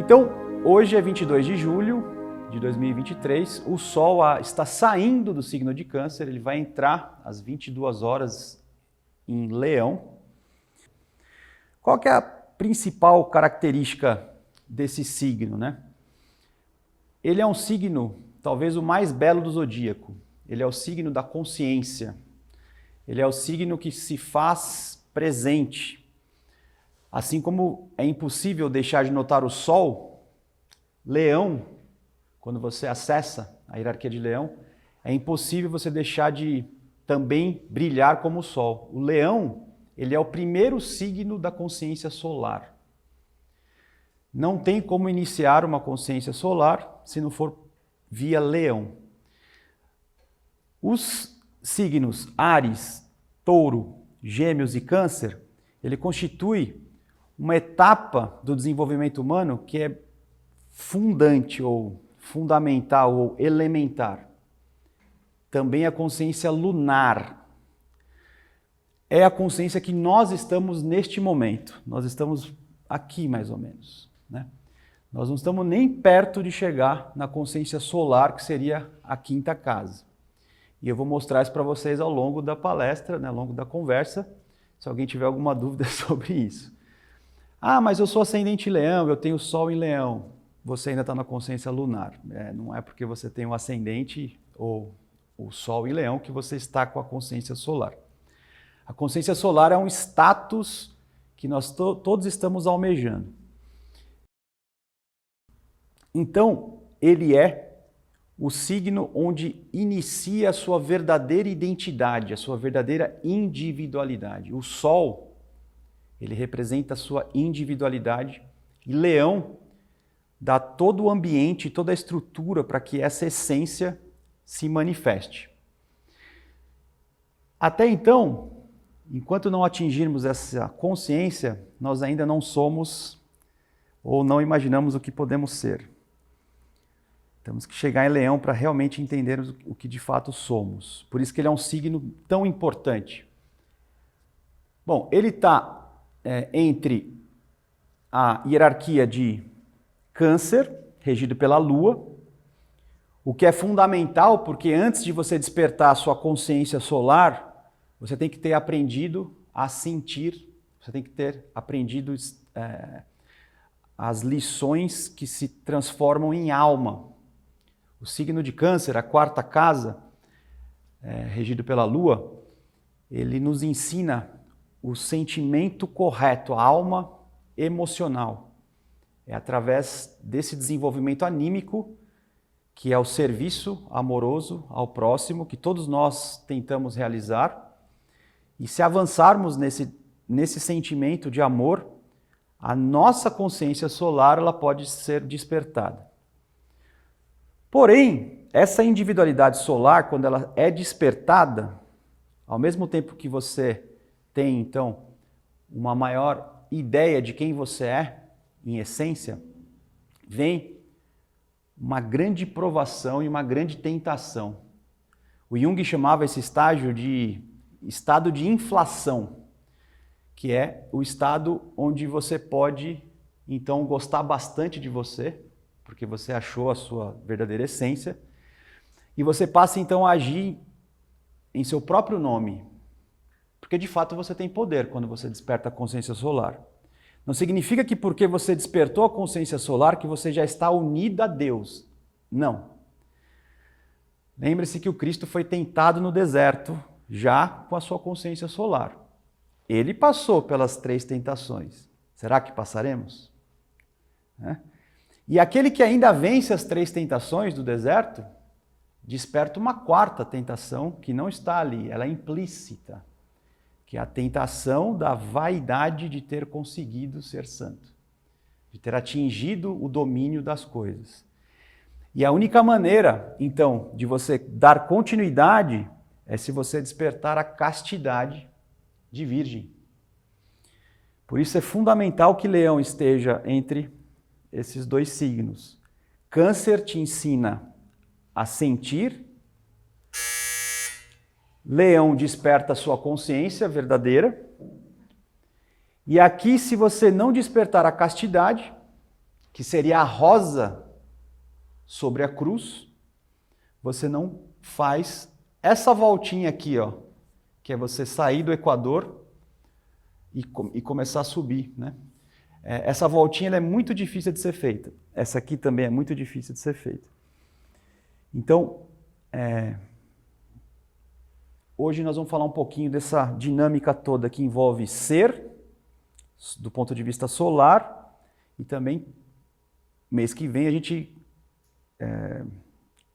Então, hoje é 22 de julho de 2023, o Sol está saindo do signo de Câncer, ele vai entrar às 22 horas em Leão. Qual que é a principal característica desse signo, né? Ele é um signo, talvez o mais belo do zodíaco. Ele é o signo da consciência. Ele é o signo que se faz presente. Assim como é impossível deixar de notar o Sol, Leão, quando você acessa a hierarquia de Leão, é impossível você deixar de também brilhar como o Sol. O Leão, ele é o primeiro signo da consciência solar. Não tem como iniciar uma consciência solar se não for via Leão. Os signos Áries, Touro, Gêmeos e Câncer, ele constitui uma etapa do desenvolvimento humano que é fundante ou fundamental ou elementar. Também a consciência lunar. É a consciência que nós estamos neste momento. Nós estamos aqui mais ou menos, né? Nós não estamos nem perto de chegar na consciência solar, que seria a quinta casa. E eu vou mostrar isso para vocês ao longo da palestra, né, ao longo da conversa, se alguém tiver alguma dúvida sobre isso. Ah, mas eu sou ascendente em Leão, eu tenho Sol em Leão. Você ainda está na consciência lunar. Não é porque você tem um ascendente ou o Sol em Leão que você está com a consciência solar. A consciência solar é um status que nós todos estamos almejando. Então, ele é o signo onde inicia a sua verdadeira identidade, a sua verdadeira individualidade. O Sol, ele representa a sua individualidade e Leão dá todo o ambiente, toda a estrutura para que essa essência se manifeste. Até então, enquanto não atingirmos essa consciência, nós ainda não somos ou não imaginamos o que podemos ser. Temos que chegar em Leão para realmente entendermos o que de fato somos. Por isso que ele é um signo tão importante. Bom, ele está entre a hierarquia de Câncer, regido pela Lua, o que é fundamental porque antes de você despertar a sua consciência solar, você tem que ter aprendido a sentir, você tem que ter aprendido as lições que se transformam em alma. O signo de Câncer, a quarta casa, regido pela Lua, ele nos ensina o sentimento correto, a alma emocional. É através desse desenvolvimento anímico, que é o serviço amoroso ao próximo, que todos nós tentamos realizar. E se avançarmos nesse sentimento de amor, a nossa consciência solar ela pode ser despertada. Porém, essa individualidade solar, quando ela é despertada, ao mesmo tempo que você tem, então, uma maior ideia de quem você é, em essência, vem uma grande provação e uma grande tentação. O Jung chamava esse estágio de estado de inflação, que é o estado onde você pode, então, gostar bastante de você, porque você achou a sua verdadeira essência, e você passa, então, a agir em seu próprio nome, porque, de fato, você tem poder quando você desperta a consciência solar. Não significa que porque você despertou a consciência solar que você já está unido a Deus. Não. Lembre-se que o Cristo foi tentado no deserto, já com a sua consciência solar. Ele passou pelas 3 tentações. Será que passaremos? E aquele que ainda vence as 3 tentações do deserto, desperta uma 4ª tentação que não está ali, ela é implícita. Que é a tentação da vaidade de ter conseguido ser santo, de ter atingido o domínio das coisas. E a única maneira, então, de você dar continuidade é se você despertar a castidade de virgem. Por isso é fundamental que Leão esteja entre esses 2 signos. Câncer te ensina a sentir, Leão desperta a sua consciência verdadeira. E aqui, se você não despertar a castidade, que seria a rosa sobre a cruz, você não faz essa voltinha aqui, ó, que é você sair do Equador e começar a subir, né? Essa voltinha ela é muito difícil de ser feita. Essa aqui também é muito difícil de ser feita. Então, hoje nós vamos falar um pouquinho dessa dinâmica toda que envolve ser, do ponto de vista solar, e também, mês que vem, a gente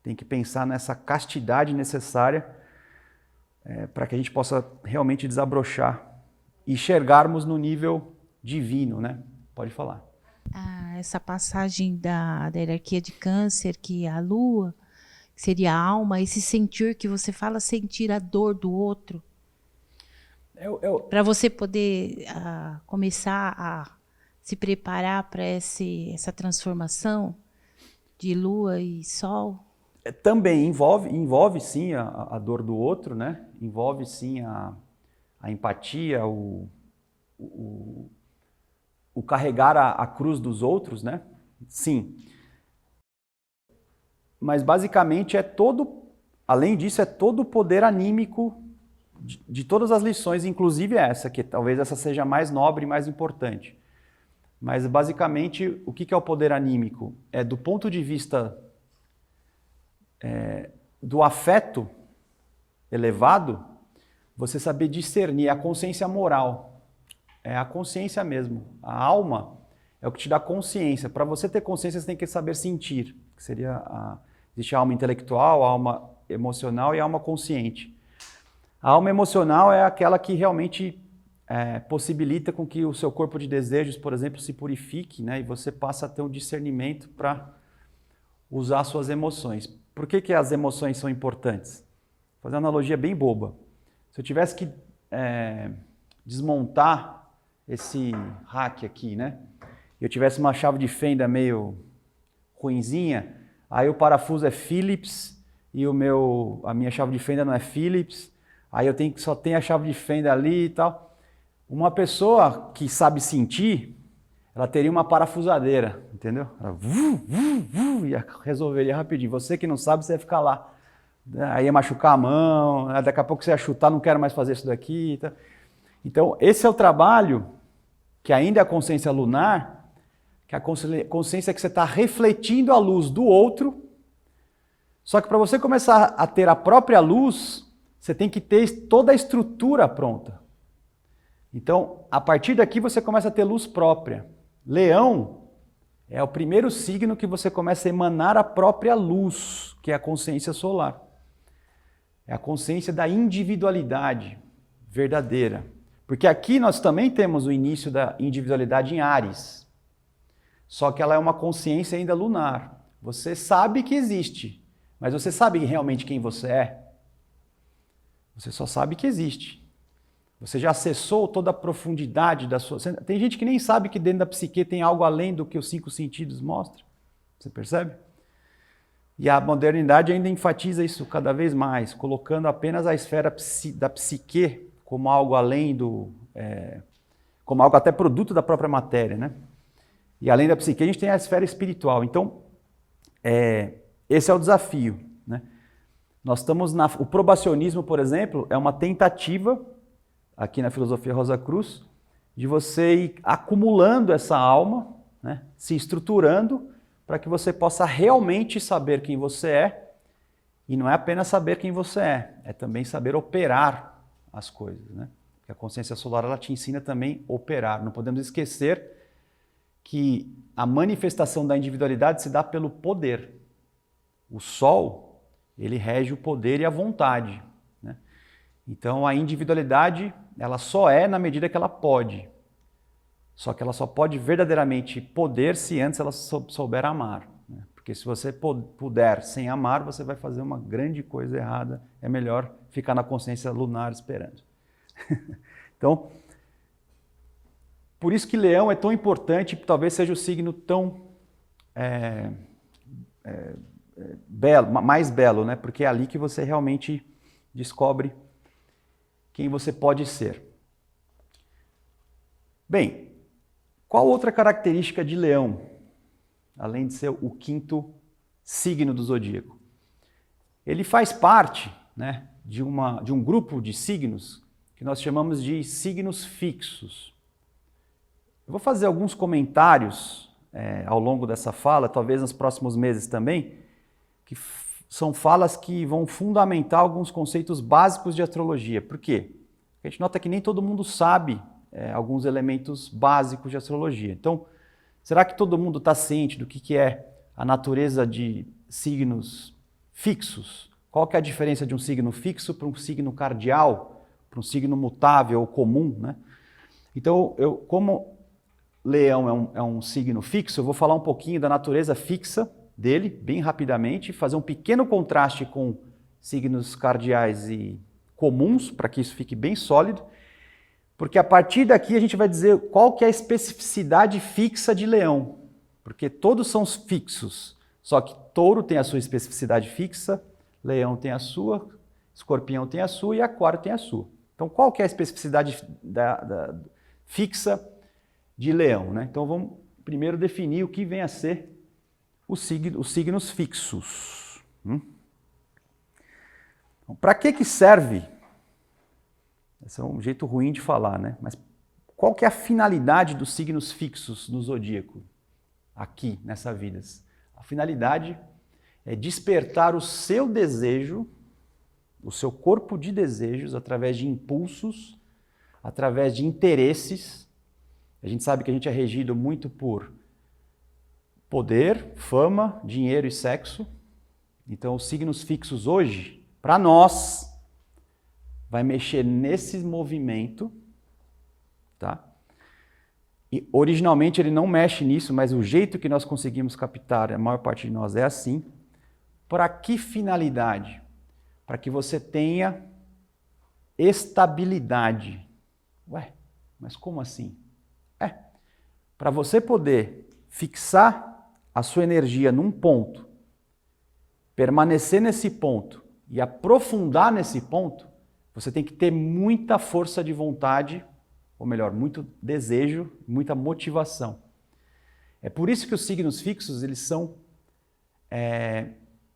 tem que pensar nessa castidade necessária para que a gente possa realmente desabrochar e enxergarmos no nível divino, né? Pode falar. Essa passagem da hierarquia de Câncer, que a Lua seria a alma, esse sentir que você fala, sentir a dor do outro, para você poder começar a se preparar para essa transformação de Lua e Sol. Também envolve sim a dor do outro, né? Envolve sim a empatia, o carregar a cruz dos outros, né? Sim. Mas basicamente além disso, é todo o poder anímico de todas as lições, inclusive essa, que talvez essa seja mais nobre e mais importante. Mas basicamente, o que é o poder anímico? É do ponto de vista do afeto elevado, você saber discernir a consciência moral. É a consciência mesmo. A alma é o que te dá consciência. Para você ter consciência, você tem que saber sentir. Que existe a alma intelectual, a alma emocional e a alma consciente. A alma emocional é aquela que realmente possibilita com que o seu corpo de desejos, por exemplo, se purifique, né? E você passa a ter um discernimento para usar suas emoções. Por que as emoções são importantes? Vou fazer uma analogia bem boba. Se eu tivesse que desmontar esse rack aqui, né? E eu tivesse uma chave de fenda meio ruinzinha, aí o parafuso é Phillips e a minha chave de fenda não é Phillips, aí eu só tenho a chave de fenda ali e tal. Uma pessoa que sabe sentir, ela teria uma parafusadeira, entendeu? Ela ia resolveria rapidinho. Você que não sabe, você ia ficar lá. Aí ia machucar a mão, daqui a pouco você ia chutar, não quero mais fazer isso daqui. Tá? Então, esse é o trabalho que ainda é a consciência lunar, que é a consciência que você está refletindo a luz do outro, só que para você começar a ter a própria luz, você tem que ter toda a estrutura pronta. Então, a partir daqui você começa a ter luz própria. Leão é o primeiro signo que você começa a emanar a própria luz, que é a consciência solar. É a consciência da individualidade verdadeira. Porque aqui nós também temos o início da individualidade em Áries. Só que ela é uma consciência ainda lunar. Você sabe que existe, mas você sabe realmente quem você é? Você só sabe que existe. Você já acessou toda a profundidade da sua... Tem gente que nem sabe que dentro da psique tem algo além do que os 5 sentidos mostram. Você percebe? E a modernidade ainda enfatiza isso cada vez mais, colocando apenas a esfera da psique como algo além como algo até produto da própria matéria, né? E além da psique, a gente tem a esfera espiritual. Então, esse é o desafio, né? Nós estamos o probacionismo, por exemplo, é uma tentativa, aqui na filosofia Rosa Cruz, de você ir acumulando essa alma, né? Se estruturando, para que você possa realmente saber quem você é. E não é apenas saber quem você é também saber operar as coisas, né? Porque a consciência solar ela te ensina também a operar. Não podemos esquecer que a manifestação da individualidade se dá pelo poder. O Sol, ele rege o poder e a vontade, né? Então a individualidade, ela só é na medida que ela pode. Só que ela só pode verdadeiramente poder se antes ela souber amar, né? Porque se você puder sem amar, você vai fazer uma grande coisa errada. É melhor ficar na consciência lunar esperando. Então, por isso que Leão é tão importante, talvez seja o signo tão belo, mais belo, né? Porque é ali que você realmente descobre quem você pode ser. Bem, qual outra característica de Leão? além de ser o quinto signo do zodíaco. Ele faz parte, né, de um grupo de signos que nós chamamos de signos fixos. Eu vou fazer alguns comentários ao longo dessa fala, talvez nos próximos meses também, que são falas que vão fundamentar alguns conceitos básicos de astrologia. Por quê? Porque a gente nota que nem todo mundo sabe alguns elementos básicos de astrologia. Então, será que todo mundo está ciente do que é a natureza de signos fixos? Qual que é a diferença de um signo fixo para um signo cardial, para um signo mutável ou comum, né? Então, como Leão é um signo fixo, eu vou falar um pouquinho da natureza fixa dele, bem rapidamente, fazer um pequeno contraste com signos cardeais e comuns, para que isso fique bem sólido, porque a partir daqui a gente vai dizer qual que é a especificidade fixa de Leão, porque todos são fixos, só que Touro tem a sua especificidade fixa, Leão tem a sua, Escorpião tem a sua e Aquário tem a sua. Então, qual que é a especificidade fixa de Leão, né? Então, vamos primeiro definir o que vem a ser os signos fixos. Então, para que serve? Esse é um jeito ruim de falar, né? Mas qual que é a finalidade dos signos fixos no zodíaco, aqui, nessa vida? A finalidade é despertar o seu desejo, o seu corpo de desejos, através de impulsos, através de interesses. A gente sabe que a gente é regido muito por poder, fama, dinheiro e sexo. Então, os signos fixos hoje, para nós, vai mexer nesse movimento, tá? E originalmente ele não mexe nisso, mas o jeito que nós conseguimos captar, a maior parte de nós é assim. Para que finalidade? Para que você tenha estabilidade. Ué, mas como assim? Para você poder fixar a sua energia num ponto, permanecer nesse ponto e aprofundar nesse ponto, você tem que ter muita força de vontade, ou melhor, muito desejo, muita motivação. É por isso que os signos fixos, eles são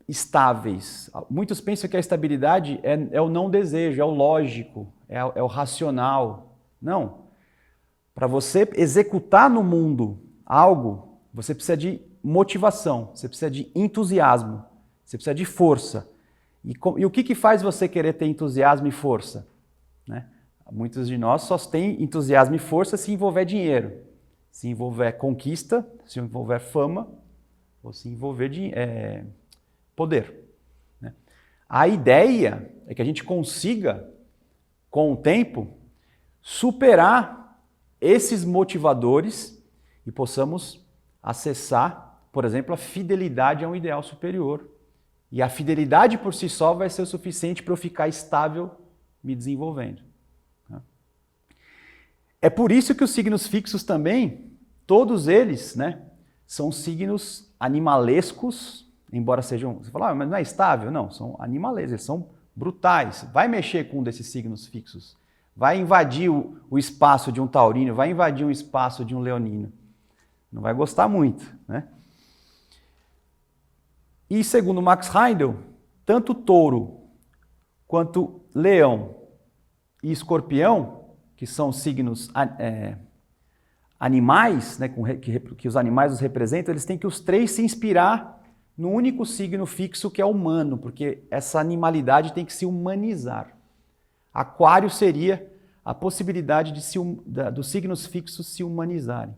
estáveis. Muitos pensam que a estabilidade é o não desejo, é o lógico, é o racional. Não. Para você executar no mundo algo, você precisa de motivação, você precisa de entusiasmo, você precisa de força. E o que faz você querer ter entusiasmo e força? Né? Muitos de nós só têm entusiasmo e força se envolver dinheiro, se envolver conquista, se envolver fama, ou se envolver poder. Né? A ideia é que a gente consiga, com o tempo, superar esses motivadores e possamos acessar, por exemplo, a fidelidade a um ideal superior. E a fidelidade por si só vai ser o suficiente para eu ficar estável me desenvolvendo. É por isso que os signos fixos também, todos eles, né, são signos animalescos, embora sejam... Você fala, mas não é estável? Não, são animalescos, eles são brutais. Vai mexer com um desses signos fixos. Vai invadir o espaço de um taurino, vai invadir o espaço de um leonino. Não vai gostar muito, né? E segundo Max Heindel, tanto touro quanto leão e escorpião, que são signos animais, né, que os animais os representam, eles têm que os três se inspirar no único signo fixo que é humano, porque essa animalidade tem que se humanizar. Aquário seria a possibilidade dos signos fixos se humanizarem.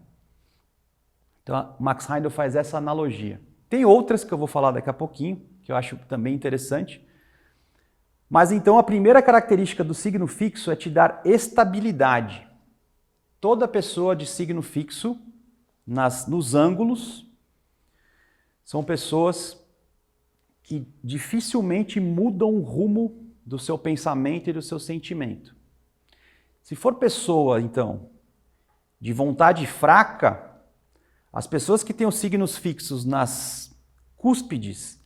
Então, Max Heindel faz essa analogia. Tem outras que eu vou falar daqui a pouquinho, que eu acho também interessante. Mas então a primeira característica do signo fixo é te dar estabilidade. Toda pessoa de signo fixo, nos ângulos, são pessoas que dificilmente mudam o rumo do seu pensamento e do seu sentimento. Se for pessoa, então, de vontade fraca, as pessoas que têm os signos fixos nas cúspides,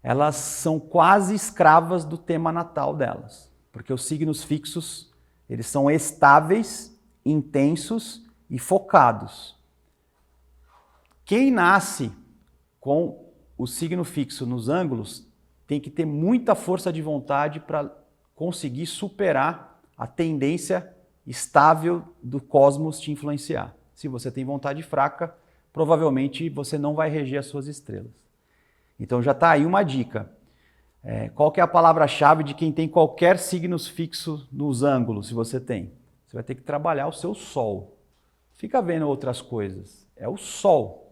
elas são quase escravas do tema natal delas, porque os signos fixos, eles são estáveis, intensos e focados. Quem nasce com o signo fixo nos ângulos tem que ter muita força de vontade para conseguir superar a tendência estável do cosmos te influenciar. Se você tem vontade fraca, provavelmente você não vai reger as suas estrelas. Então já está aí uma dica. Qual que é a palavra-chave de quem tem qualquer signo fixo nos ângulos, se você tem? Você vai ter que trabalhar o seu Sol. Fica vendo outras coisas. É o Sol.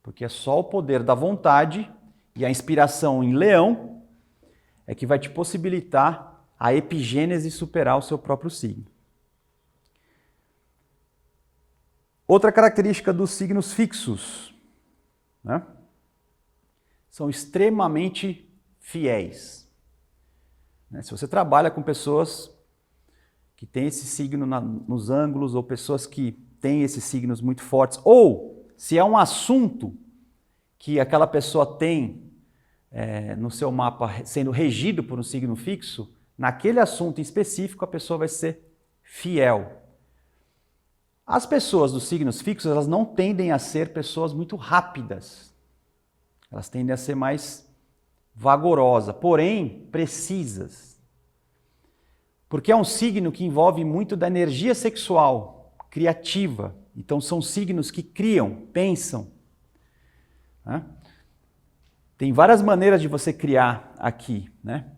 Porque é só o poder da vontade e a inspiração em Leão é que vai te possibilitar a epigênese superar o seu próprio signo. Outra característica dos signos fixos, né? São extremamente fiéis. Se você trabalha com pessoas que têm esse signo nos ângulos, ou pessoas que têm esses signos muito fortes, ou se é um assunto que aquela pessoa tem no seu mapa sendo regido por um signo fixo, naquele assunto em específico a pessoa vai ser fiel. As pessoas dos signos fixos, elas não tendem a ser pessoas muito rápidas. Elas tendem a ser mais vagorosas, porém precisas. Porque é um signo que envolve muito da energia sexual, criativa. Então são signos que criam, pensam. Né? Tem várias maneiras de você criar aqui, né?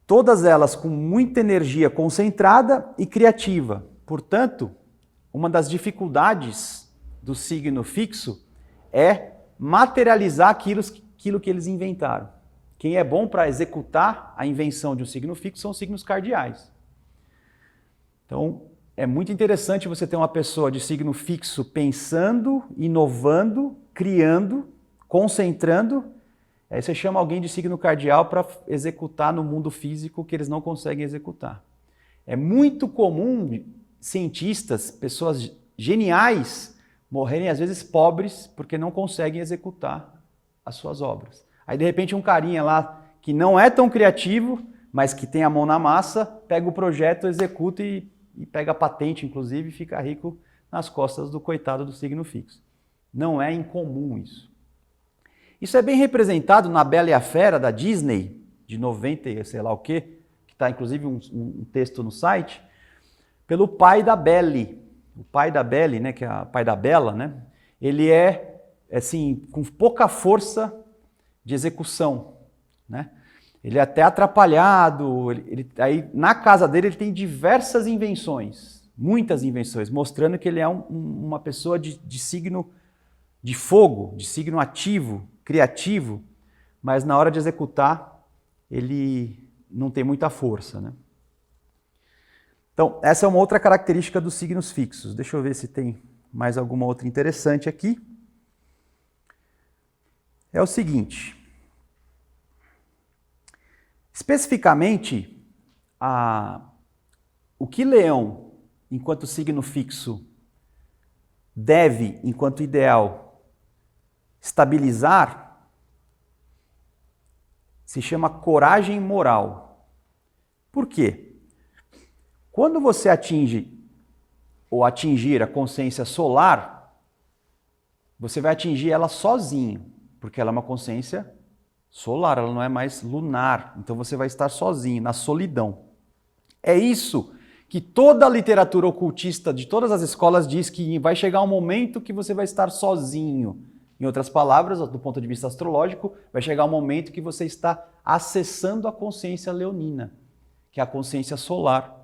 Todas elas com muita energia concentrada e criativa. Portanto, uma das dificuldades do signo fixo é materializar aquilo que eles inventaram. Quem é bom para executar a invenção de um signo fixo são os signos cardeais. Então, é muito interessante você ter uma pessoa de signo fixo pensando, inovando, criando, concentrando. Aí você chama alguém de signo cardeal para executar no mundo físico o que eles não conseguem executar. É muito comum cientistas, pessoas geniais, morrerem às vezes pobres porque não conseguem executar as suas obras. Aí de repente um carinha lá que não é tão criativo, mas que tem a mão na massa, pega o projeto, executa e pega a patente, inclusive, e fica rico nas costas do coitado do signo fixo. Não é incomum isso. Isso é bem representado na Bela e a Fera, da Disney, de 90, sei lá o quê, que está inclusive um texto no site, pelo pai da Belle. O pai da Belle, né, que é o pai da Bela, né, ele é assim, com pouca força de execução, né? Ele é até atrapalhado, aí na casa dele ele tem diversas invenções, muitas invenções, mostrando que ele é uma pessoa de signo de fogo, de signo ativo, criativo, mas na hora de executar ele não tem muita força, né? Então, essa é uma outra característica dos signos fixos. Deixa eu ver se tem mais alguma outra interessante aqui. É o seguinte. Especificamente, o que Leão, enquanto signo fixo, deve, enquanto ideal, estabilizar, se chama coragem moral. Por quê? Quando você atinge ou atingir a consciência solar, você vai atingir ela sozinho, porque ela é uma consciência solar, ela não é mais lunar. Então você vai estar sozinho, na solidão. É isso que toda a literatura ocultista de todas as escolas diz, que vai chegar um momento que você vai estar sozinho. Em outras palavras, do ponto de vista astrológico, vai chegar um momento que você está acessando a consciência leonina, que é a consciência solar.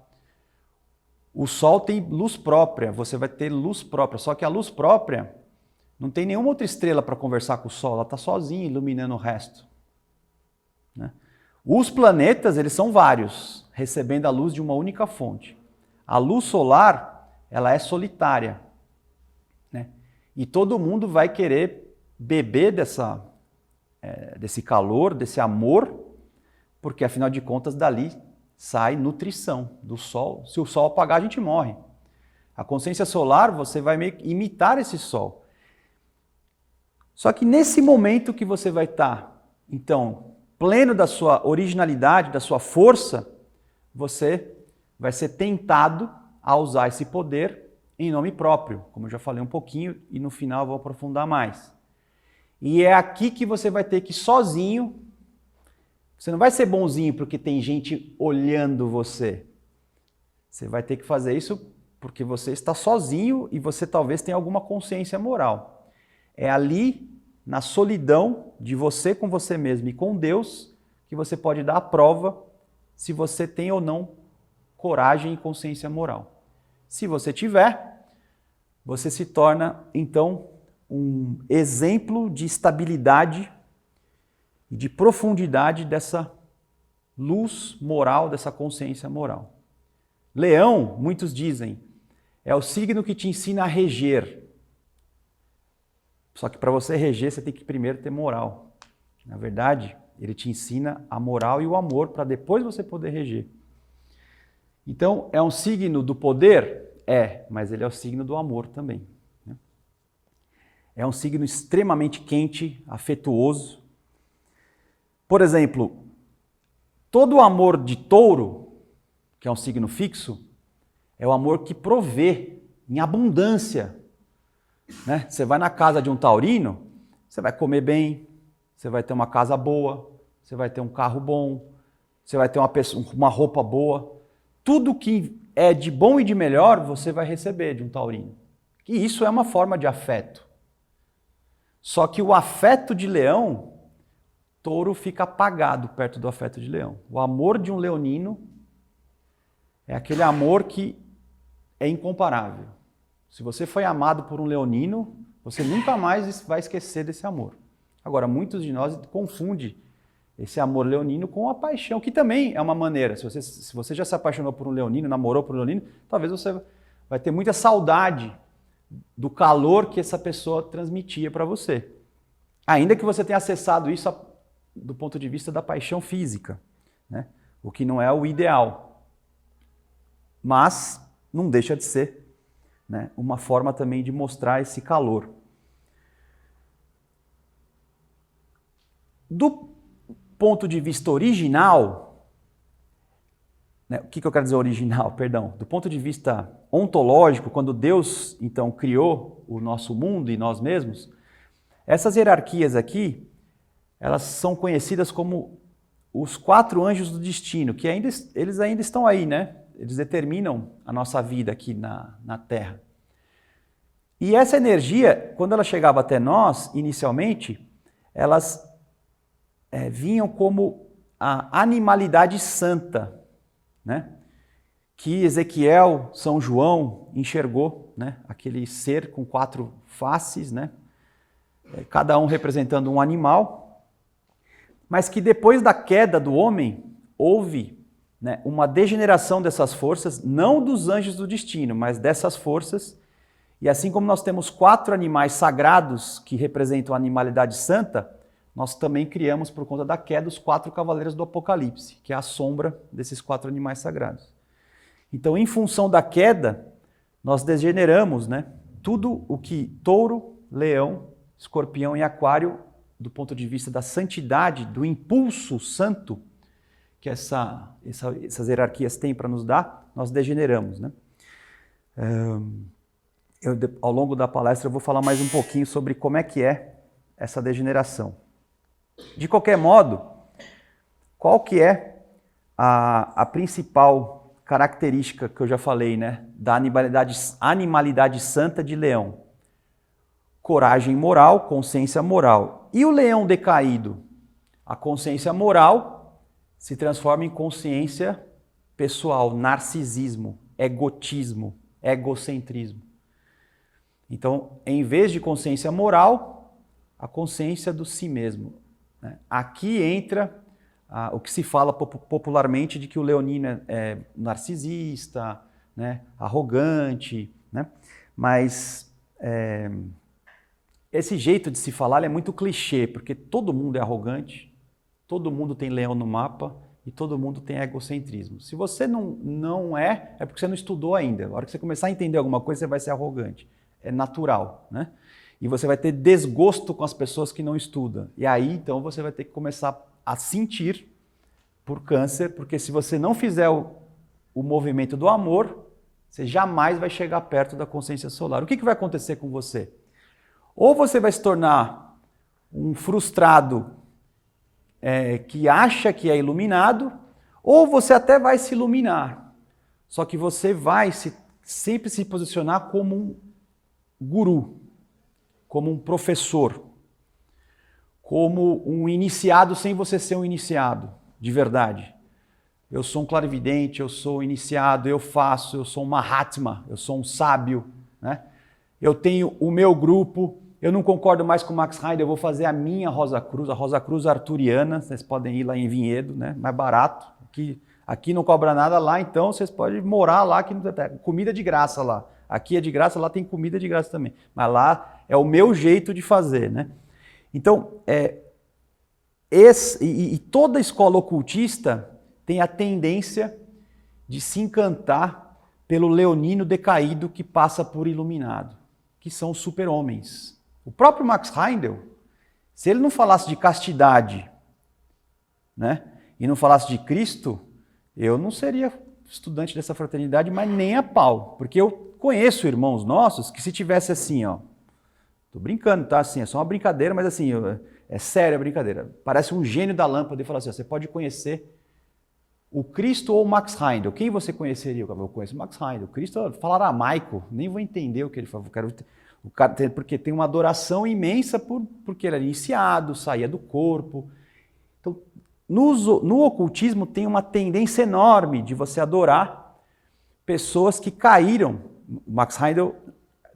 O Sol tem luz própria, você vai ter luz própria, só que a luz própria não tem nenhuma outra estrela para conversar com o Sol, ela está sozinha iluminando o resto. Né? Os planetas, eles são vários, recebendo a luz de uma única fonte. A luz solar, ela é solitária. Né? E todo mundo vai querer beber desse calor, desse amor, porque afinal de contas dali sai nutrição do Sol. Se o Sol apagar, a gente morre. A consciência solar, você vai meio que imitar esse Sol. Só que nesse momento que você vai estar, então, pleno da sua originalidade, da sua força, você vai ser tentado a usar esse poder em nome próprio, como eu já falei um pouquinho, e no final eu vou aprofundar mais. E é aqui que você vai ter que ir sozinho. Você não vai ser bonzinho porque tem gente olhando você. Você vai ter que fazer isso porque você está sozinho e você talvez tenha alguma consciência moral. É ali, na solidão de você com você mesmo e com Deus, que você pode dar a prova se você tem ou não coragem e consciência moral. Se você tiver, você se torna, então, um exemplo de estabilidade e de profundidade dessa luz moral, dessa consciência moral. Leão, muitos dizem, é o signo que te ensina a reger. Só que para você reger, você tem que primeiro ter moral. Na verdade, ele te ensina a moral e o amor para depois você poder reger. Então, é um signo do poder? É, mas ele é o signo do amor também. Né? É um signo extremamente quente, afetuoso. Por exemplo, todo o amor de touro, que é um signo fixo, é o amor que provê em abundância. Né? Você vai na casa de um taurino, você vai comer bem, você vai ter uma casa boa, você vai ter um carro bom, você vai ter uma roupa boa. Tudo que é de bom e de melhor você vai receber de um taurino. E isso é uma forma de afeto. Só que o afeto de leão, touro fica apagado perto do afeto de leão. O amor de um leonino é aquele amor que é incomparável. Se você foi amado por um leonino, você nunca mais vai esquecer desse amor. Agora, muitos de nós confundem esse amor leonino com a paixão, que também é uma maneira. Se você já se apaixonou por um leonino, namorou por um leonino, talvez você vai ter muita saudade do calor que essa pessoa transmitia para você. Ainda que você tenha acessado isso do ponto de vista da paixão física, né? O que não é o ideal. Mas não deixa de ser, né, uma forma também de mostrar esse calor. Do ponto de vista original, né, o que eu quero dizer original? Perdão. Do ponto de vista ontológico, quando Deus, então, criou o nosso mundo e nós mesmos, essas hierarquias aqui, elas são conhecidas como os 4 anjos do destino, que eles ainda estão aí, né? Eles determinam a nossa vida aqui na Terra. E essa energia, quando ela chegava até nós, inicialmente, elas vinham como a animalidade santa, né? Que Ezequiel, São João enxergou, né? Aquele ser com 4 faces, né? Cada um representando um animal, mas que depois da queda do homem, houve, né, uma degeneração dessas forças, não dos anjos do destino, mas dessas forças. E assim como nós temos 4 animais sagrados que representam a animalidade santa, nós também criamos, por conta da queda, os 4 cavaleiros do Apocalipse, que é a sombra desses 4 animais sagrados. Então, em função da queda, nós degeneramos, né, tudo o que touro, leão, escorpião e aquário, do ponto de vista da santidade, do impulso santo que essas hierarquias têm para nos dar, nós degeneramos. Né? Ao longo da palestra eu vou falar mais um pouquinho sobre como é que é essa degeneração. De qualquer modo, qual que é a principal característica que eu já falei, né, da animalidade santa de leão? Coragem moral, consciência moral. E o leão decaído? A consciência moral se transforma em consciência pessoal, narcisismo, egotismo, egocentrismo. Então, em vez de consciência moral, a consciência do si mesmo. Né? Aqui entra o que se fala popularmente de que o leonino é narcisista, né? Arrogante, né? Mas esse jeito de se falar é muito clichê, porque todo mundo é arrogante, todo mundo tem leão no mapa e todo mundo tem egocentrismo. Se você não é porque você não estudou ainda. Na hora que você começar a entender alguma coisa, você vai ser arrogante. É natural, né? E você vai ter desgosto com as pessoas que não estudam. E aí, então, você vai ter que começar a sentir por câncer, porque se você não fizer o movimento do amor, Você jamais vai chegar perto da consciência solar. O que vai acontecer com você? Ou você vai se tornar um frustrado que acha que é iluminado, ou você até vai se iluminar. Só que você vai sempre se posicionar como um guru, como um professor, como um iniciado sem você ser um iniciado, de verdade. Eu sou um clarividente, eu sou um iniciado, eu sou um Mahatma, eu sou um sábio, né? Eu tenho o meu grupo, eu não concordo mais com o Max Heider, eu vou fazer a minha Rosa Cruz arturiana, vocês podem ir lá em Vinhedo, né? Mais barato, aqui não cobra nada, lá então vocês podem morar lá, que comida de graça lá. Aqui é de graça, lá tem comida de graça também, mas lá é o meu jeito de fazer, né? Então, toda escola ocultista tem a tendência de se encantar pelo leonino decaído que passa por iluminado, que são os super-homens. O próprio Max Heindel, se ele não falasse de castidade, né, e não falasse de Cristo, eu não seria estudante dessa fraternidade, mas nem a pau, porque eu conheço irmãos nossos que se tivesse assim, ó, tô brincando, tá? Assim, é só uma brincadeira, mas assim, é séria a brincadeira. Parece um gênio da lâmpada e fala assim, ó, você pode conhecer o Cristo ou o Max Heindel. Quem você conheceria? Eu conheço o Max Heindel. O Cristo fala aramaico, nem vou entender o que ele fala. Porque tem uma adoração imensa porque ele era iniciado, saía do corpo. Então, no ocultismo tem uma tendência enorme de você adorar pessoas que caíram. O Max Heindel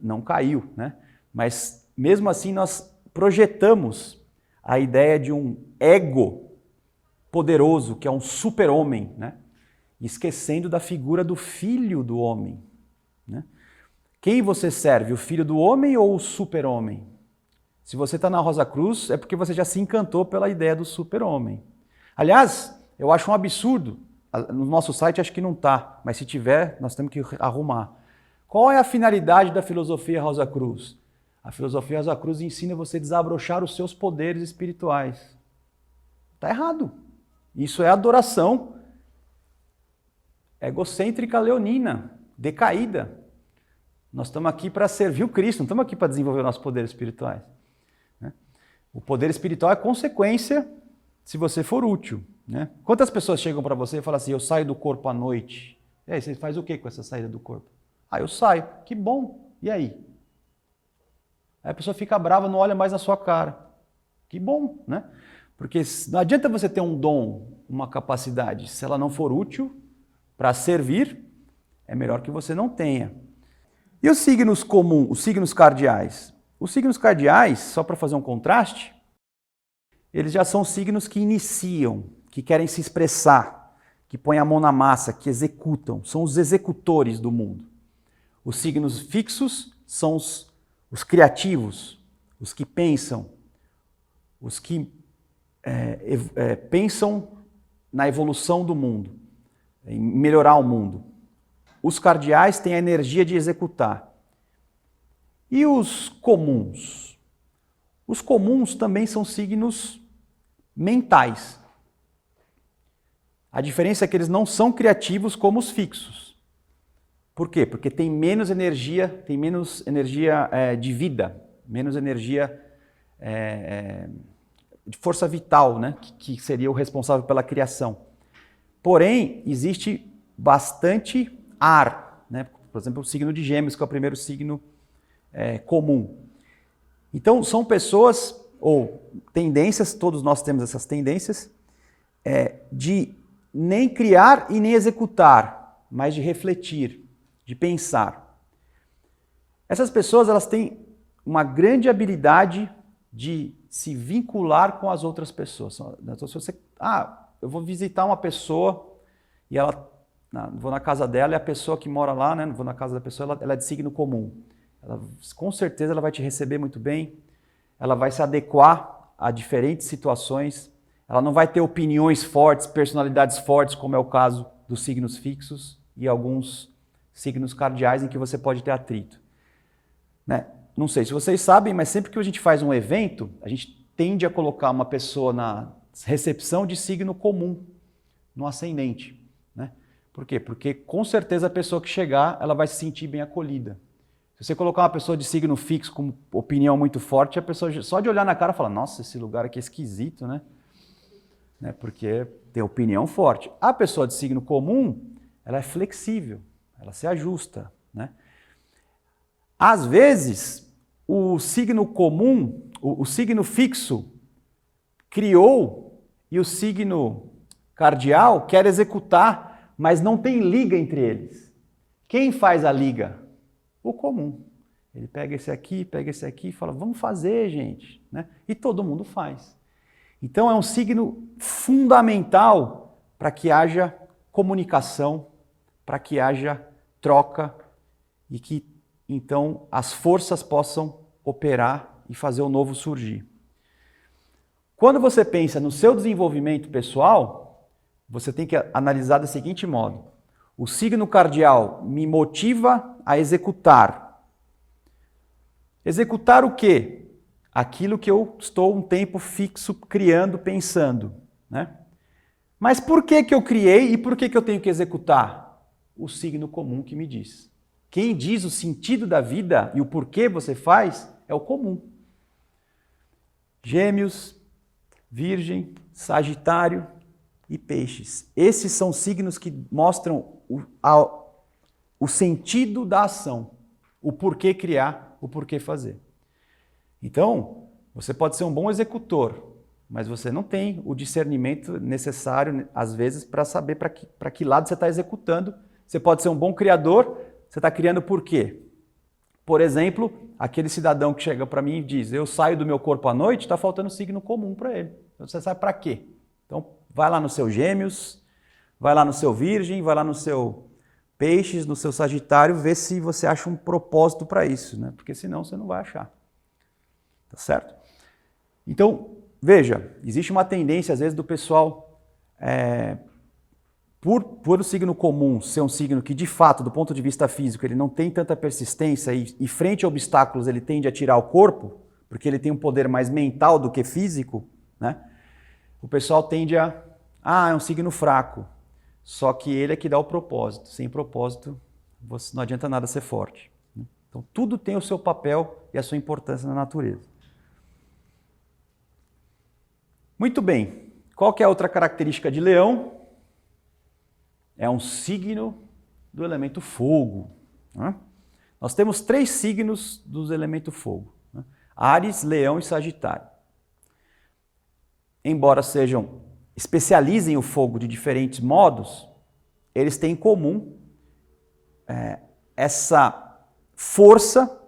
não caiu, né? Mas mesmo assim nós projetamos a ideia de um ego poderoso, que é um super-homem, né? Esquecendo da figura do filho do homem, né? Quem você serve, o filho do homem ou o super-homem? Se você está na Rosa Cruz, é porque você já se encantou pela ideia do super-homem. Aliás, eu acho um absurdo, no nosso site acho que não está, mas se tiver, nós temos que arrumar. Qual é a finalidade da filosofia Rosa Cruz? A filosofia Rosa Cruz ensina você a desabrochar os seus poderes espirituais. Está errado. Isso é adoração egocêntrica leonina, decaída. Nós estamos aqui para servir o Cristo, não estamos aqui para desenvolver nossos poderes espirituais, né? O poder espiritual é consequência se você for útil, né? Quantas pessoas chegam para você e falam assim, eu saio do corpo à noite. E aí, você faz o que com essa saída do corpo? Ah, eu saio. Que bom. E aí? Aí a pessoa fica brava, não olha mais na sua cara. Que bom, né? Porque não adianta você ter um dom, uma capacidade, se ela não for útil para servir, é melhor que você não tenha. E os signos comuns, os signos cardeais? Os signos cardeais, só para fazer um contraste, eles já são signos que iniciam, que querem se expressar, que põem a mão na massa, que executam, são os executores do mundo. Os signos fixos são os criativos, os que pensam, os que pensam na evolução do mundo, em melhorar o mundo. Os cardeais têm a energia de executar. E os comuns? Os comuns também são signos mentais. A diferença é que eles não são criativos como os fixos. Por quê? Porque tem menos energia de vida, menos energia de força vital, né? Que seria o responsável pela criação. Porém, existe bastante ar, né? Por exemplo, o signo de Gêmeos, que é o primeiro signo comum. Então, são pessoas, ou tendências, todos nós temos essas tendências, de nem criar e nem executar, mas de refletir, de pensar. Essas pessoas, elas têm uma grande habilidade de se vincular com as outras pessoas. Então, se você, eu vou visitar uma pessoa e vou na casa dela e a pessoa que mora lá, né, vou na casa da pessoa, ela é de signo comum. Com certeza ela vai te receber muito bem, ela vai se adequar a diferentes situações, ela não vai ter opiniões fortes, personalidades fortes, como é o caso dos signos fixos e alguns signos cardeais em que você pode ter atrito, né? Não sei se vocês sabem, mas sempre que a gente faz um evento, a gente tende a colocar uma pessoa na recepção de signo comum, no ascendente, né? Por quê? Porque com certeza a pessoa que chegar, ela vai se sentir bem acolhida. Se você colocar uma pessoa de signo fixo com opinião muito forte, a pessoa só de olhar na cara fala, nossa, esse lugar aqui é esquisito, né? Porque tem opinião forte. A pessoa de signo comum, ela é flexível, ela se ajusta, né? Às vezes, o signo comum, o signo fixo, criou e o signo cardial quer executar, mas não tem liga entre eles. Quem faz a liga? O comum. Ele pega esse aqui e fala, vamos fazer, gente, né? E todo mundo faz. Então é um signo fundamental para que haja comunicação, para que haja troca e que então as forças possam operar e fazer o novo surgir. Quando você pensa no seu desenvolvimento pessoal, você tem que analisar da seguinte modo. O signo cardial me motiva a executar. Executar o quê? Aquilo que eu estou um tempo fixo criando, pensando, né? Mas por que eu criei e por que eu tenho que executar? O signo comum que me diz. Quem diz o sentido da vida e o porquê você faz é o comum. Gêmeos, Virgem, Sagitário e Peixes. Esses são signos que mostram o sentido da ação, o porquê criar, o porquê fazer. Então, você pode ser um bom executor, mas você não tem o discernimento necessário, às vezes, para saber para que lado você está executando. Você pode ser um bom criador, você está criando por quê? Por exemplo, aquele cidadão que chega para mim e diz, eu saio do meu corpo à noite, está faltando signo comum para ele. Então, você sabe para quê? Então, vai lá no seu Gêmeos, vai lá no seu Virgem, vai lá no seu Peixes, no seu Sagitário, vê se você acha um propósito para isso, né? Porque senão você não vai achar. Tá certo? Então, veja, existe uma tendência às vezes do pessoal, por o signo comum ser um signo que de fato, do ponto de vista físico, ele não tem tanta persistência e frente a obstáculos ele tende a tirar o corpo, porque ele tem um poder mais mental do que físico, né? O pessoal tende é um signo fraco. Só que ele é que dá o propósito. Sem propósito, não adianta nada ser forte. Então, tudo tem o seu papel e a sua importância na natureza. Muito bem. Qual que é a outra característica de Leão? É um signo do elemento fogo. Né? Nós temos 3 signos do elemento fogo. Né? Áries, Leão e Sagitário. Embora especializem o fogo de diferentes modos, eles têm em comum essa força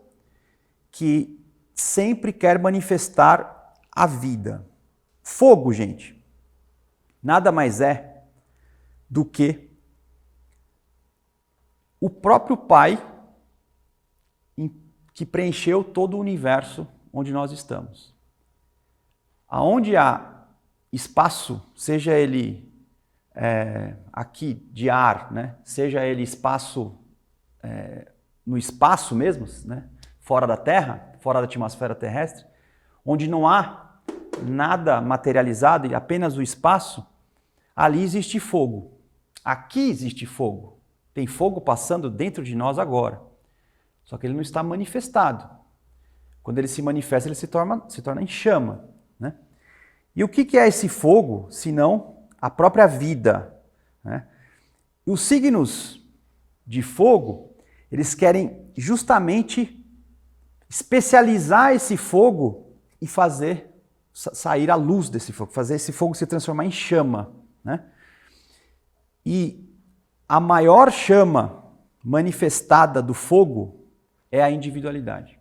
que sempre quer manifestar a vida. Fogo, gente, nada mais é do que o próprio Pai que preencheu todo o universo onde nós estamos. Aonde há espaço, seja ele aqui de ar, né? Seja ele espaço no espaço mesmo, né? Fora da Terra, fora da atmosfera terrestre, onde não há nada materializado e apenas o espaço, ali existe fogo. Aqui existe fogo. Tem fogo passando dentro de nós agora. Só que ele não está manifestado. Quando ele se manifesta, ele se torna em chama, né? E o que é esse fogo, senão a própria vida? Né? Os signos de fogo, eles querem justamente especializar esse fogo e fazer sair a luz desse fogo, fazer esse fogo se transformar em chama. Né? E a maior chama manifestada do fogo é a individualidade.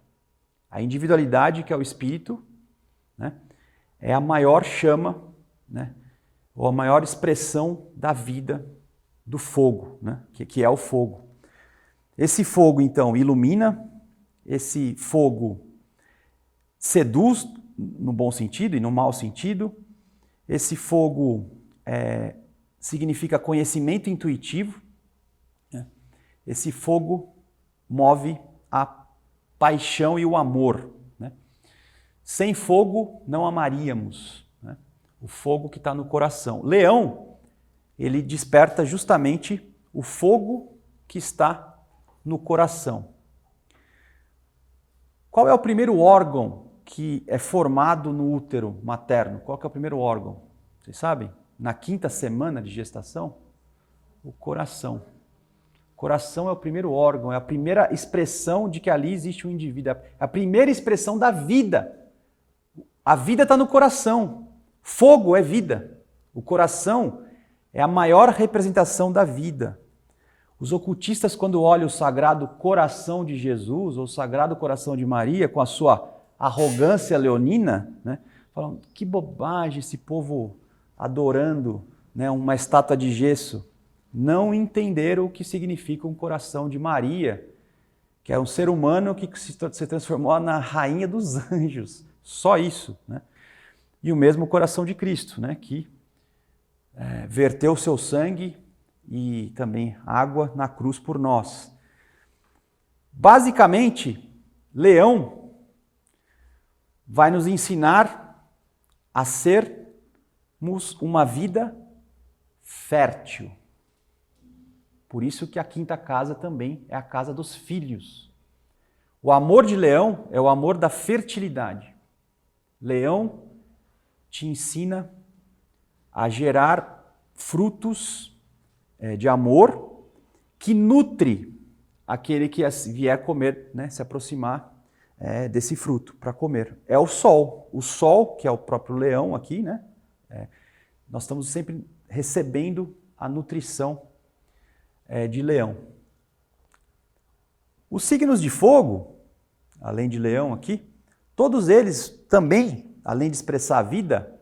A individualidade, que é o espírito, né? É a maior chama, né? Ou a maior expressão da vida do fogo, né? Que é o fogo. Esse fogo, então, ilumina, esse fogo seduz, no bom sentido e no mau sentido. Esse fogo significa conhecimento intuitivo. Né? Esse fogo move a paixão e o amor. Né? Sem fogo não amaríamos. Né? O fogo que está no coração. Leão, ele desperta justamente o fogo que está no coração. Qual é o primeiro órgão que é formado no útero materno? Qual que é o primeiro órgão? Vocês sabem? Na 5ª semana de gestação? O coração. O coração é o primeiro órgão, é a primeira expressão de que ali existe um indivíduo. É a primeira expressão da vida. A vida está no coração. Fogo é vida. O coração é a maior representação da vida. Os ocultistas, quando olham o Sagrado Coração de Jesus, ou o Sagrado Coração de Maria, com a sua arrogância leonina, né, falam, que bobagem esse povo adorando, né, uma estátua de gesso. Não entenderam o que significa um coração de Maria, que é um ser humano que se transformou na rainha dos anjos. Só isso. Né? E o mesmo coração de Cristo, né, que verteu o seu sangue e também água na cruz por nós. Basicamente, Leão vai nos ensinar a sermos uma vida fértil. Por isso que a 5ª casa também é a casa dos filhos. O amor de Leão é o amor da fertilidade. Leão te ensina a gerar frutos de amor que nutre aquele que vier comer, né, se aproximar desse fruto para comer. É o sol, que é o próprio leão aqui, né? Nós estamos sempre recebendo a nutrição de leão. Os signos de fogo, além de leão aqui, todos eles também, além de expressar a vida,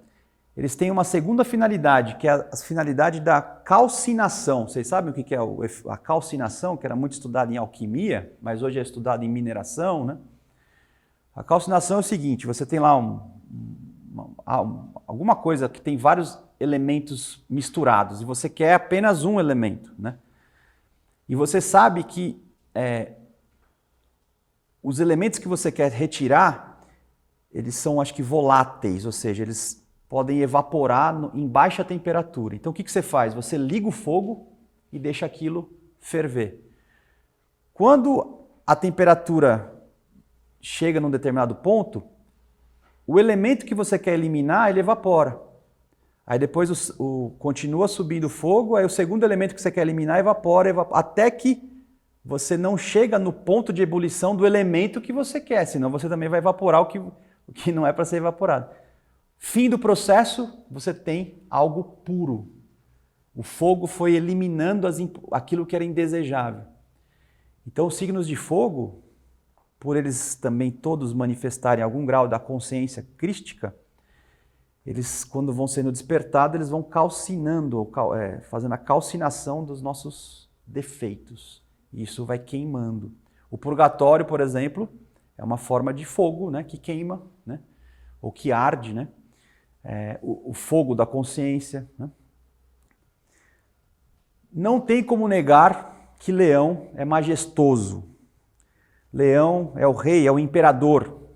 eles têm uma segunda finalidade, que é a finalidade da calcinação. Vocês sabem o que é a calcinação, que era muito estudada em alquimia, mas hoje é estudada em mineração, né? A calcinação é o seguinte, você tem lá alguma coisa que tem vários elementos misturados e você quer apenas um elemento, né? E você sabe que os elementos que você quer retirar, eles são, acho que, voláteis, ou seja, eles podem evaporar em baixa temperatura. Então, o que você faz? Você liga o fogo e deixa aquilo ferver. Quando a temperatura chega num determinado ponto, o elemento que você quer eliminar, ele evapora. Aí depois continua subindo o fogo, aí o segundo elemento que você quer eliminar evapora, até que você não chega no ponto de ebulição do elemento que você quer, senão você também vai evaporar o que não é para ser evaporado. Fim do processo, você tem algo puro. O fogo foi eliminando aquilo que era indesejável. Então, os signos de fogo, por eles também todos manifestarem algum grau da consciência crística, eles, quando vão sendo despertados, eles vão calcinando, fazendo a calcinação dos nossos defeitos. E isso vai queimando. O purgatório, por exemplo, é uma forma de fogo, né, que queima, né, ou que arde, né, o fogo da consciência. Né. Não tem como negar que Leão é majestoso. Leão é o rei, é o imperador.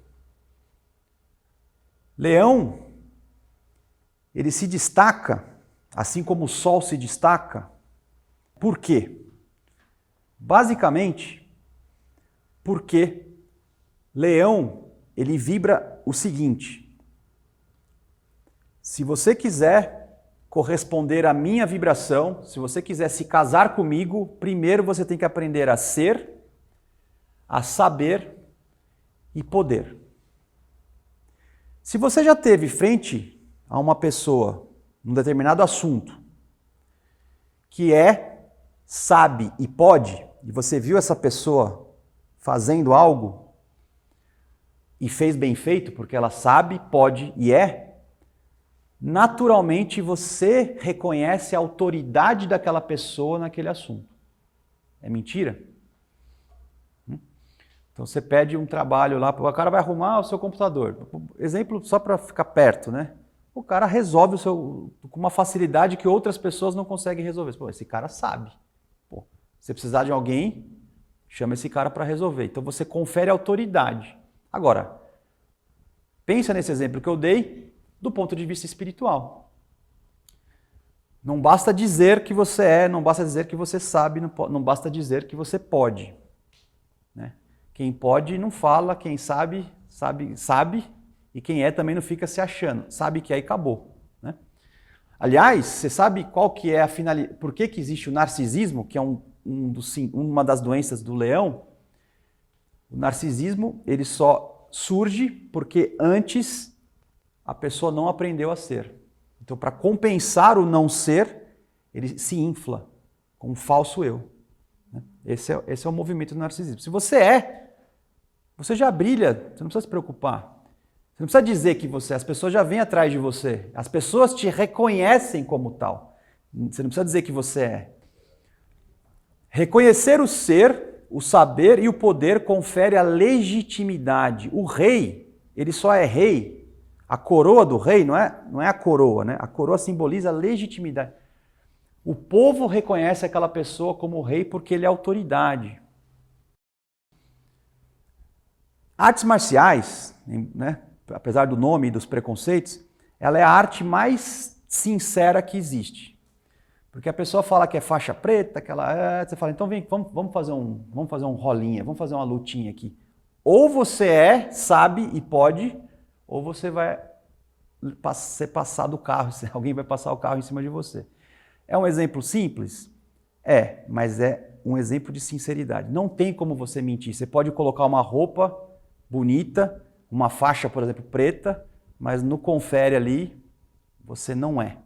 Leão, ele se destaca, assim como o sol se destaca. Por quê? Basicamente, porque Leão, ele vibra o seguinte: se você quiser corresponder à minha vibração, se você quiser se casar comigo, primeiro você tem que aprender a ser, a saber e poder. Se você já teve frente a uma pessoa num determinado assunto que sabe e pode, e você viu essa pessoa fazendo algo e fez bem feito porque ela sabe, pode e naturalmente você reconhece a autoridade daquela pessoa naquele assunto. É mentira? Então você pede um trabalho lá, o cara vai arrumar o seu computador. Exemplo só para ficar perto, né? O cara resolve com uma facilidade que outras pessoas não conseguem resolver. Pô, esse cara sabe. Pô, se precisar de alguém, chama esse cara para resolver. Então você confere autoridade. Agora, pensa nesse exemplo que eu dei do ponto de vista espiritual. Não basta dizer que você é, não basta dizer que você sabe, não basta dizer que você pode. Né? Quem pode não fala, quem sabe, sabe, e quem é também não fica se achando. Sabe que aí acabou. Né? Aliás, você sabe qual que é a finalidade, por que existe o narcisismo, que é uma das doenças do leão? O narcisismo, ele só surge porque antes a pessoa não aprendeu a ser. Então, para compensar o não ser, ele se infla com um falso eu. Esse é o movimento do narcisismo. Se você é, você já brilha, você não precisa se preocupar. Você não precisa dizer que você é, as pessoas já vêm atrás de você. As pessoas te reconhecem como tal. Você não precisa dizer que você é. Reconhecer o ser, o saber e o poder confere a legitimidade. O rei, ele só é rei. A coroa do rei não é a coroa, né? A coroa simboliza a legitimidade. O povo reconhece aquela pessoa como rei porque ele é autoridade. Artes marciais, né? Apesar do nome e dos preconceitos, ela é a arte mais sincera que existe. Porque a pessoa fala que é faixa preta, você fala, então vem, vamos fazer um rolinha, vamos fazer uma lutinha aqui. Ou você sabe e pode, ou você vai ser passado o carro, alguém vai passar o carro em cima de você. É um exemplo simples? É, mas é um exemplo de sinceridade. Não tem como você mentir. Você pode colocar uma roupa bonita, uma faixa, por exemplo, preta, mas no confere ali, você não é.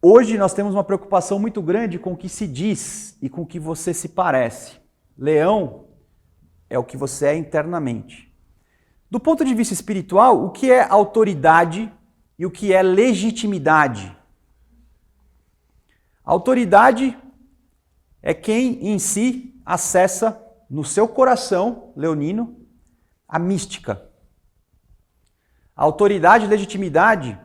Hoje nós temos uma preocupação muito grande com o que se diz e com o que você se parece. Leão é o que você é internamente. Do ponto de vista espiritual, o que é autoridade e o que é legitimidade? Autoridade é quem em si acessa no seu coração, leonino, a mística. A autoridade e legitimidade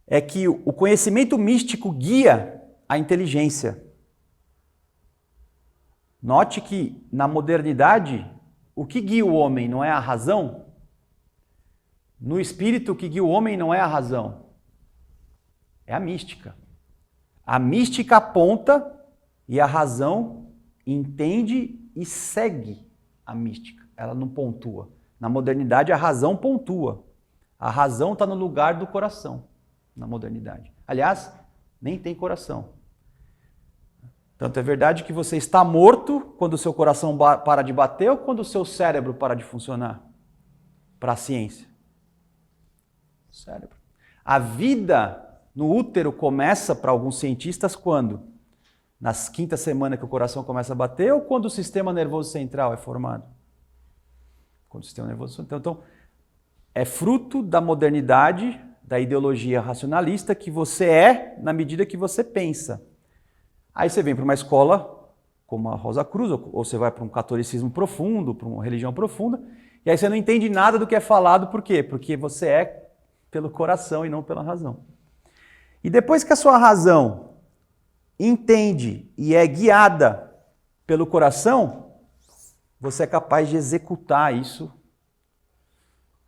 é que o conhecimento místico guia a inteligência. Note que na modernidade, o que guia o homem não é a razão? No espírito, o que guia o homem não é a razão, é a mística. A mística aponta e a razão entende e segue a mística. Ela não pontua. Na modernidade, a razão pontua. A razão está no lugar do coração, na modernidade. Aliás, nem tem coração. Tanto é verdade que você está morto quando o seu coração para de bater ou quando o seu cérebro para de funcionar? Para a ciência. Cérebro. A vida no útero começa para alguns cientistas quando? Nas quinta semana que o coração começa a bater ou quando o sistema nervoso central é formado? Quando o sistema nervoso central. Então, é fruto da modernidade, da ideologia racionalista que você é na medida que você pensa. Aí você vem para uma escola como a Rosa Cruz, ou você vai para um catolicismo profundo, para uma religião profunda, e aí você não entende nada do que é falado, por quê? Porque você é pelo coração e não pela razão. E depois que a sua razão entende e é guiada pelo coração, você é capaz de executar isso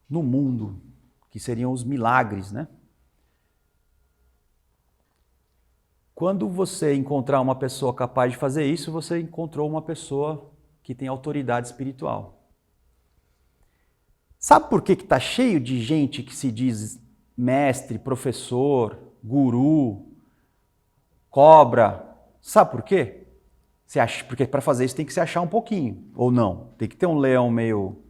no mundo, que seriam os milagres, né? Quando você encontrar uma pessoa capaz de fazer isso, você encontrou uma pessoa que tem autoridade espiritual. Sabe por que está cheio de gente que se diz mestre, professor, guru, cobra? Sabe por quê? Porque para fazer isso tem que se achar um pouquinho, ou não? Tem que ter um leão meio,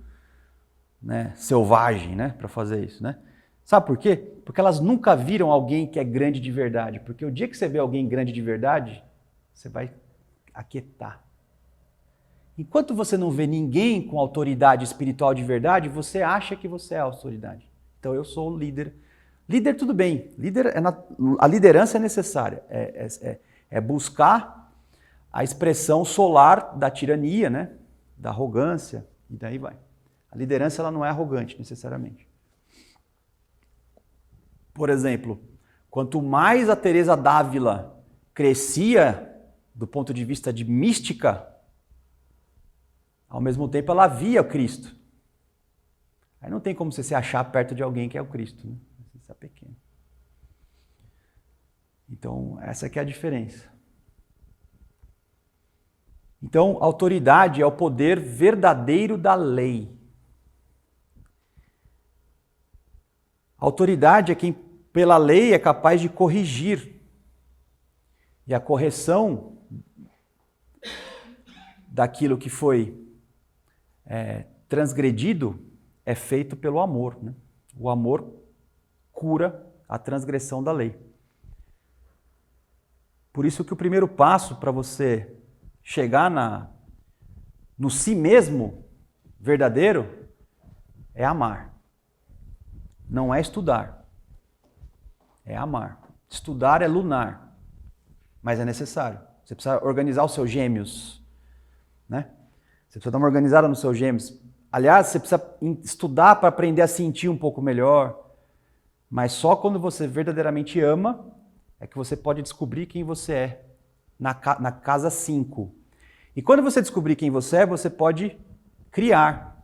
né, selvagem, né, para fazer isso, né? Sabe por quê? Porque elas nunca viram alguém que é grande de verdade. Porque o dia que você vê alguém grande de verdade, você vai aquietar. Enquanto você não vê ninguém com autoridade espiritual de verdade, você acha que você é a autoridade. Então eu sou o líder. Líder tudo bem. A liderança é necessária. É buscar a expressão solar da tirania, né? Da arrogância, e daí vai. A liderança ela não é arrogante necessariamente. Por exemplo, quanto mais a Teresa d'Ávila crescia do ponto de vista de mística, ao mesmo tempo ela via o Cristo. Aí não tem como você se achar perto de alguém que é o Cristo, né? Você é pequeno. Então, essa que é a diferença. Então, autoridade é o poder verdadeiro da lei. Autoridade é quem, pela lei, é capaz de corrigir. E a correção daquilo que foi transgredido é feito pelo amor, né? O amor cura a transgressão da lei. Por isso que o primeiro passo para você chegar no si mesmo verdadeiro é amar. Não é estudar. É amar. Estudar é lunar, mas é necessário. Você precisa organizar os seus gêmeos, né? Você precisa dar uma organizada nos seus gêmeos. Aliás, você precisa estudar para aprender a sentir um pouco melhor. Mas só quando você verdadeiramente ama é que você pode descobrir quem você é na casa 5. E quando você descobrir quem você é, você pode criar.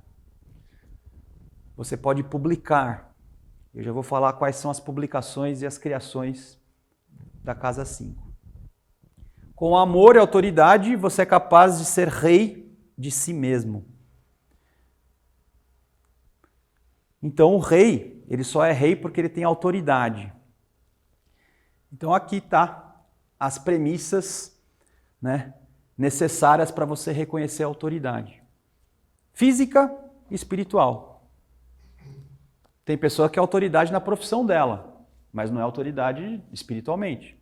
Você pode publicar. Eu já vou falar quais são as publicações e as criações da casa 5. Com amor e autoridade, você é capaz de ser rei de si mesmo. Então o rei, ele só é rei porque ele tem autoridade. Então aqui está as premissas, né, necessárias para você reconhecer a autoridade. Física e espiritual. Tem pessoa que é autoridade na profissão dela, mas não é autoridade espiritualmente.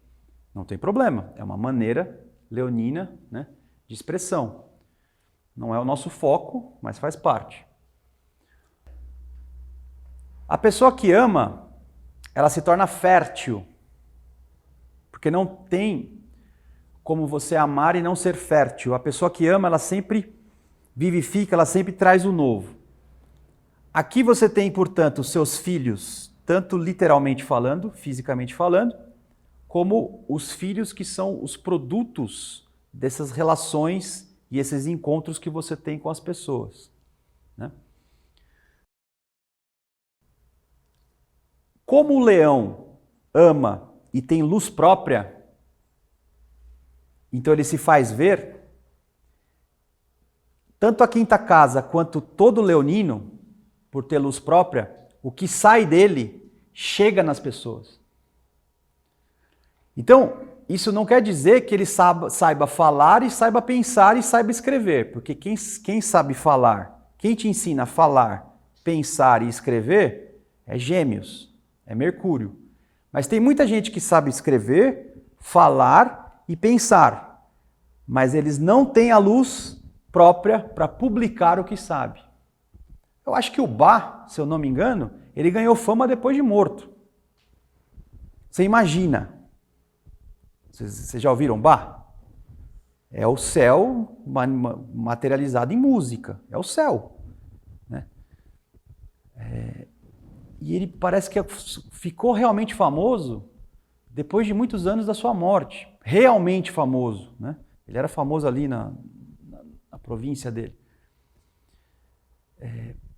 Não tem problema, é uma maneira leonina, né, de expressão. Não é o nosso foco, mas faz parte. A pessoa que ama, ela se torna fértil, porque não tem como você amar e não ser fértil. A pessoa que ama, ela sempre vivifica, ela sempre traz o novo. Aqui você tem, portanto, os seus filhos, tanto literalmente falando, fisicamente falando, como os filhos que são os produtos dessas relações e esses encontros que você tem com as pessoas, né? Como o leão ama e tem luz própria, então ele se faz ver, tanto a quinta casa quanto todo leonino, por ter luz própria, o que sai dele chega nas pessoas. Então, isso não quer dizer que ele saiba falar e saiba pensar e saiba escrever, porque quem sabe falar, quem te ensina a falar, pensar e escrever é Gêmeos, é Mercúrio. Mas tem muita gente que sabe escrever, falar e pensar, mas eles não têm a luz própria para publicar o que sabe. Eu acho que o Bach, se eu não me engano, ele ganhou fama depois de morto. Você imagina. Vocês já ouviram Bach? É o céu materializado em música. É o céu, né? E ele parece que ficou realmente famoso depois de muitos anos da sua morte. Realmente famoso, né? Ele era famoso ali na província dele.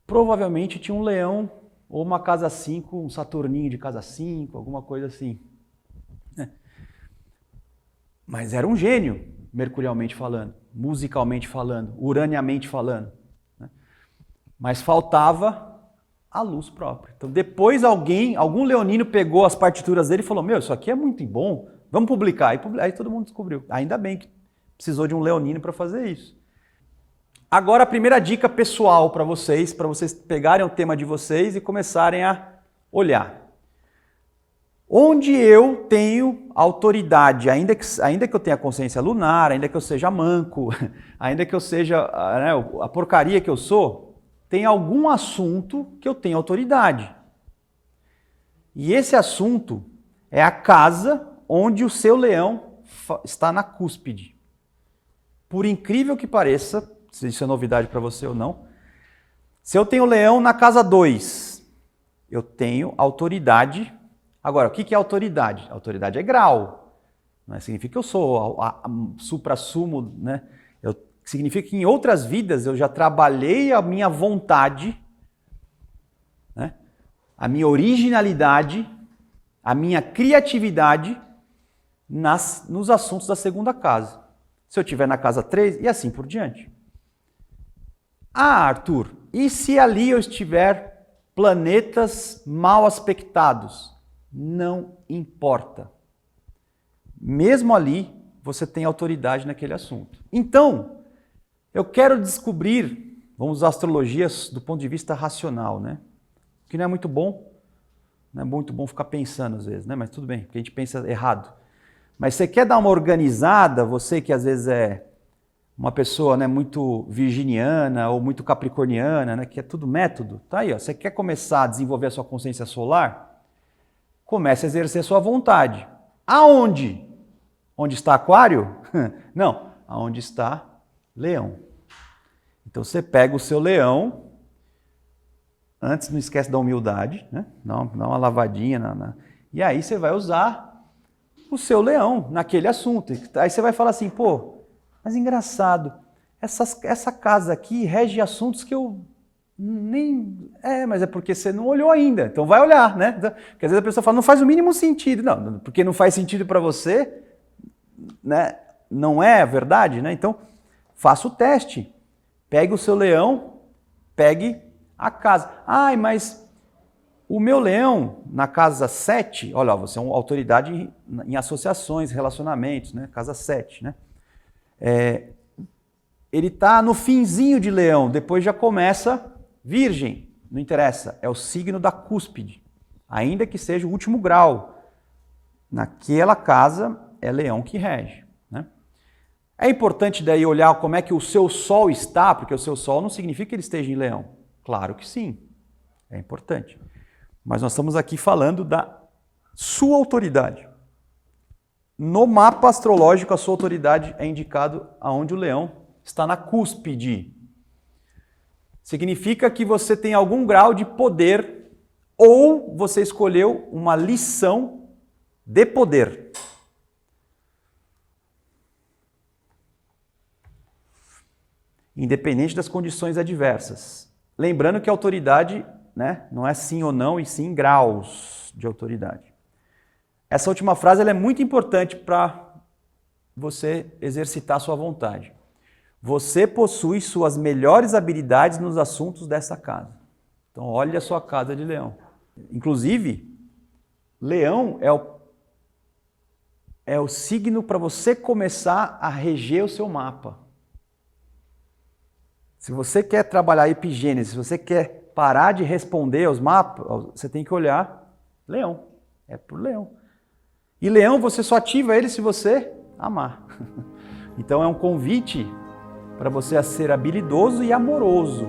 Provavelmente tinha um leão ou uma casa 5, um Saturninho de casa 5, alguma coisa assim. Mas era um gênio, mercurialmente falando, musicalmente falando, uraniamente falando, né? Mas faltava a luz própria. Então depois algum leonino pegou as partituras dele e falou, meu, isso aqui é muito bom, vamos publicar. Aí todo mundo descobriu. Ainda bem que precisou de um leonino para fazer isso. Agora a primeira dica pessoal para vocês pegarem o tema de vocês e começarem a olhar. Onde eu tenho autoridade, ainda que eu tenha consciência lunar, ainda que eu seja manco, ainda que eu seja a porcaria que eu sou, tem algum assunto que eu tenho autoridade. E esse assunto é a casa onde o seu leão está na cúspide. Por incrível que pareça, se isso é novidade para você ou não, se eu tenho leão na casa 2, eu tenho autoridade. Agora, o que é autoridade? Autoridade é grau. Não significa que eu sou supra-sumo, né? Significa que em outras vidas eu já trabalhei a minha vontade, né? A minha originalidade, a minha criatividade, nos assuntos da segunda casa. Se eu estiver na casa 3 e assim por diante. Ah, Arthur, e se ali eu estiver planetas mal aspectados? Não importa. Mesmo ali, você tem autoridade naquele assunto. Então, eu quero descobrir, vamos usar astrologia do ponto de vista racional, né? Que não é muito bom, não é muito bom ficar pensando às vezes, né? Mas tudo bem, porque a gente pensa errado. Mas você quer dar uma organizada, você que às vezes é uma pessoa, né, muito virginiana ou muito capricorniana, né, que é tudo método, tá aí, ó. Você quer começar a desenvolver a sua consciência solar? Comece a exercer a sua vontade. Aonde? Onde está Aquário? Não, aonde está Leão. Então você pega o seu Leão, antes não esquece da humildade, né? Dá uma lavadinha, e aí você vai usar o seu Leão naquele assunto. Aí você vai falar assim, pô, mas engraçado, essa casa aqui rege assuntos que eu nem... mas é porque você não olhou ainda, então vai olhar, né? Porque às vezes a pessoa fala, não faz o mínimo sentido. Não, porque não faz sentido para você, né? Não é verdade, né? Então, faça o teste. Pegue o seu Leão, pegue a casa. Ai, mas o meu Leão, na casa 7, olha, você é uma autoridade em associações, relacionamentos, né? Casa 7, né? Ele está no finzinho de Leão, depois já começa Virgem, não interessa, é o signo da cúspide, ainda que seja o último grau. Naquela casa é Leão que rege, né? É importante daí olhar como é que o seu Sol está, porque o seu Sol não significa que ele esteja em Leão. Claro que sim, é importante. Mas nós estamos aqui falando da sua autoridade. No mapa astrológico, a sua autoridade é indicado aonde o Leão está na cúspide. Significa que você tem algum grau de poder ou você escolheu uma lição de poder. Independente das condições adversas. Lembrando que a autoridade, né, não é sim ou não, e sim graus de autoridade. Essa última frase ela é muito importante para você exercitar a sua vontade. Você possui suas melhores habilidades nos assuntos dessa casa. Então, olhe a sua casa de Leão. Inclusive, Leão é o signo para você começar a reger o seu mapa. Se você quer trabalhar epigênese, se você quer parar de responder aos mapas, você tem que olhar Leão. É por Leão. E Leão, você só ativa ele se você amar. Então é um convite para você a ser habilidoso e amoroso.